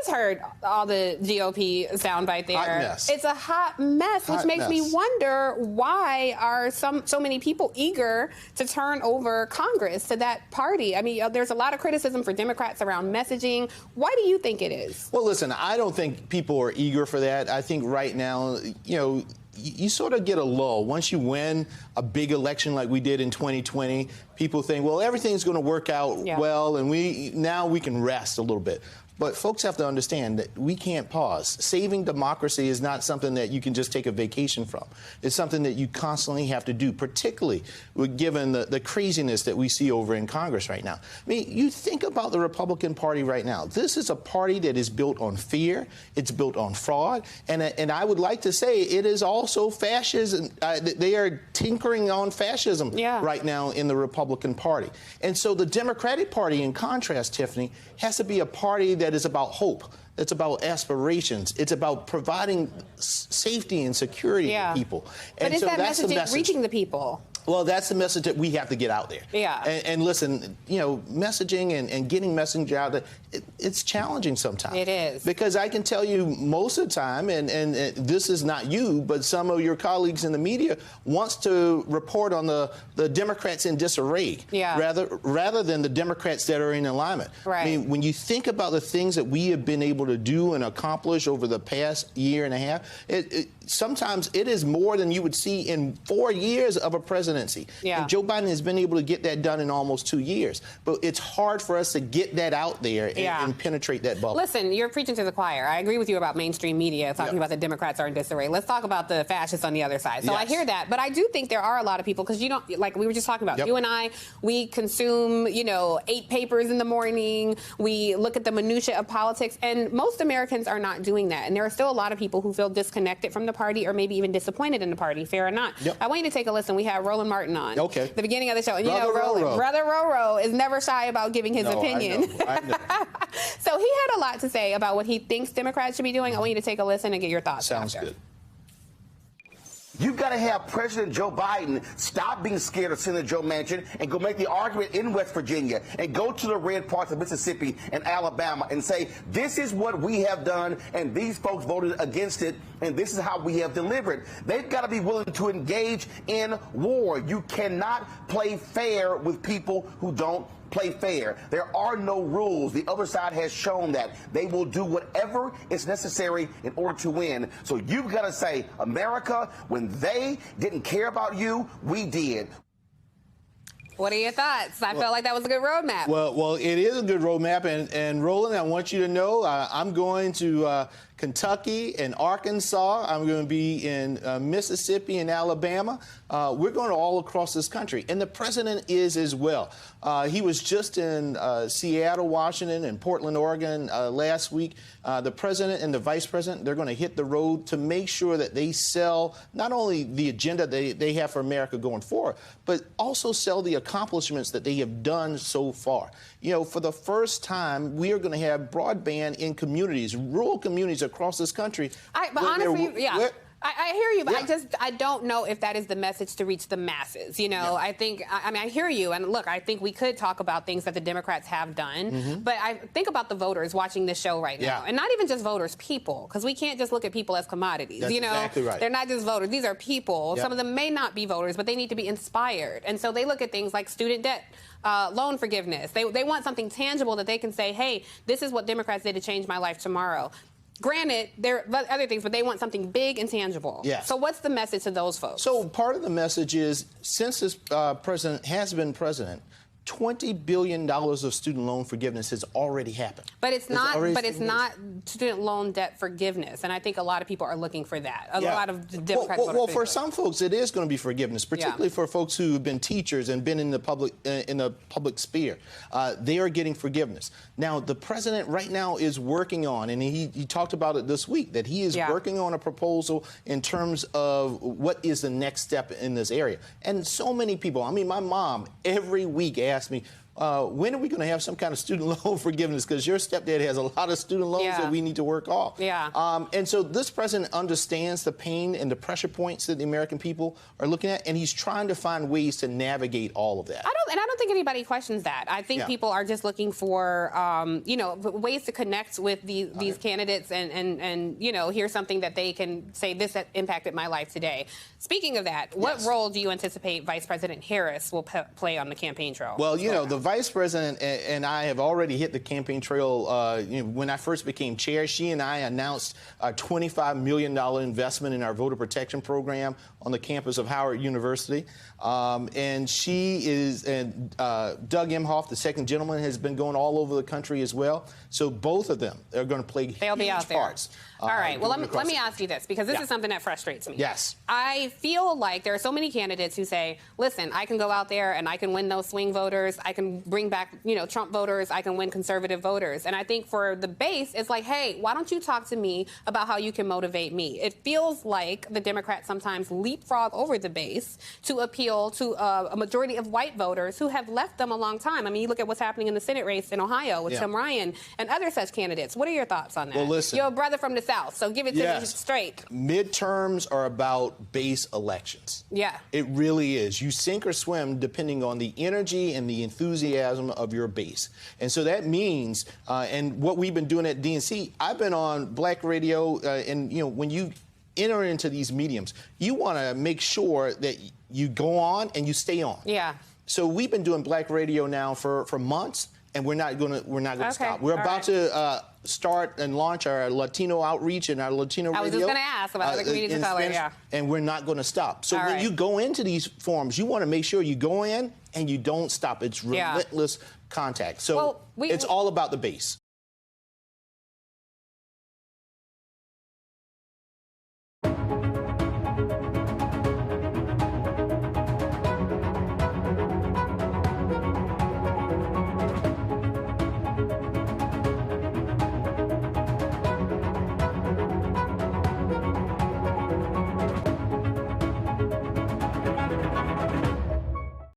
just heard all the GOP soundbite there. Hot mess. It's a hot mess, which makes me wonder, why are so many people eager to turn over Congress to that party? I mean, there's a lot of criticism for Democrats around messaging. Why do you think it is? Well, listen, I don't think people are eager for that. I think right now, you sort of get a lull. Once you win a big election like we did in 2020, people think, well, everything's going to work out well, and now we can rest a little bit. But folks have to understand that we can't pause. Saving democracy is not something that you can just take a vacation from. It's something that you constantly have to do, particularly given the craziness that we see over in Congress right now. I mean, you think about the Republican Party right now. This is a party that is built on fear. It's built on fraud. And I would like to say it is also fascism. They are tinkering on fascism right now in the Republican Party. And so the Democratic Party, in contrast, Tiffany, has to be a party that is about hope. It's about aspirations. It's about providing safety and security to people. And but is that messaging reaching the people? Well, that's the message that we have to get out there. Yeah. And listen, messaging and getting messaging out there, it's challenging sometimes. It is. Because I can tell you most of the time, and this is not you, but some of your colleagues in the media wants to report on the Democrats in disarray rather than the Democrats that are in alignment. Right. I mean, when you think about the things that we have been able to do and accomplish over the past year and a half, sometimes it is more than you would see in 4 years of a presidency. Yeah. And Joe Biden has been able to get that done in almost 2 years. But it's hard for us to get that out there and penetrate that bubble. Listen, you're preaching to the choir. I agree with you about mainstream media talking about the Democrats are in disarray. Let's talk about the fascists on the other side. So I hear that. But I do think there are a lot of people, because like we were just talking about, you and I, we consume, 8 papers in the morning. We look at the minutia of politics. And most Americans are not doing that. And there are still a lot of people who feel disconnected from the party or maybe even disappointed in the party, fair or not. I want you to take a listen. We have Roland Martin on. Okay. The beginning of the show. And Brother Roro is never shy about giving his opinion. I know. So he had a lot to say about what he thinks Democrats should be doing. I want you to take a listen and get your thoughts. Sounds good. You've got to have President Joe Biden stop being scared of Senator Joe Manchin and go make the argument in West Virginia and go to the red parts of Mississippi and Alabama and say, this is what we have done and these folks voted against it and this is how we have delivered. They've got to be willing to engage in war. You cannot play fair with people who don't play fair. There are no rules. The other side has shown that they will do whatever is necessary in order to win. So you've got to say, America, when they didn't care about you, we did. What are your thoughts? I felt like that was a good roadmap. Well, it is a good roadmap. And Roland, I want you to know I'm going to Kentucky and Arkansas. I'm going to be in Mississippi and Alabama. We're going all across this country. And the president is as well. He was just in Seattle, Washington, and Portland, Oregon last week. The president and the vice president, they're going to hit the road to make sure that they sell not only the agenda they have for America going forward, but also sell the accomplishments that they have done so far. For the first time, we are going to have broadband in communities, rural communities across this country. But honestly, I hear you, but I don't know if that is the message to reach the masses. I think, I hear you. And look, I think we could talk about things that the Democrats have done. But I think about the voters watching this show right now. And not even just voters, people. Because we can't just look at people as commodities. That's exactly right. They're not just voters. These are people. Some of them may not be voters, but they need to be inspired. And so they look at things like student debt, loan forgiveness. They want something tangible that they can say, hey, this is what Democrats did to change my life tomorrow. Granted, there are other things, but they want something big and tangible. Yes. So what's the message to those folks? So part of the message is, since this president has been president, $20 billion of student loan forgiveness has already happened. But it's not student loan debt forgiveness. And I think a lot of people are looking for that. A lot of Democrats Well, for some folks, it is going to be forgiveness, particularly for folks who have been teachers and been in the public sphere. They are getting forgiveness. Now, the president right now is working on, and he talked about it this week, that he is working on a proposal in terms of what is the next step in this area. And so many people, my mom every week asks me, when are we going to have some kind of student loan forgiveness? Because your stepdad has a lot of student loans that we need to work off. Yeah. And so this president understands the pain and the pressure points that the American people are looking at, and he's trying to find ways to navigate all of that. I don't think anybody questions that. I think people are just looking for, ways to connect with these candidates and hear something that they can say, this impacted my life today. Speaking of that, what role do you anticipate Vice President Harris will play on the campaign trail? Well, the Vice President and I have already hit the campaign trail. When I first became chair, she and I announced a $25 million investment in our voter protection program on the campus of Howard University. And she is, and Doug Emhoff, the second gentleman, has been going all over the country as well. So both of them are going to play huge parts. All right. Well, let me ask you this, because this is something that frustrates me. Yes. I feel like there are so many candidates who say, listen, I can go out there and I can win those swing voters. I can bring back, Trump voters. I can win conservative voters. And I think for the base, it's like, hey, why don't you talk to me about how you can motivate me? It feels like the Democrats sometimes leapfrog over the base to appeal to a majority of white voters who have left them a long time. I mean, you look at what's happening in the Senate race in Ohio with Tim Ryan and other such candidates. What are your thoughts on that? Well, listen. You're a brother from the South, so give it to me straight. Midterms are about base elections. Yeah. It really is. You sink or swim depending on the energy and the enthusiasm of your base. And so that means, and what we've been doing at DNC, I've been on Black radio, and, when you enter into these mediums, you want to make sure that you go on and you stay on. Yeah. So we've been doing Black radio now for months, and we're not going to stop. We're about to start and launch our Latino outreach and our Latino radio. I was just going to ask about other communities of color, and we're not going to stop. So when you go into these forums, you want to make sure you go in and you don't stop. It's relentless contact. So it's all about the base.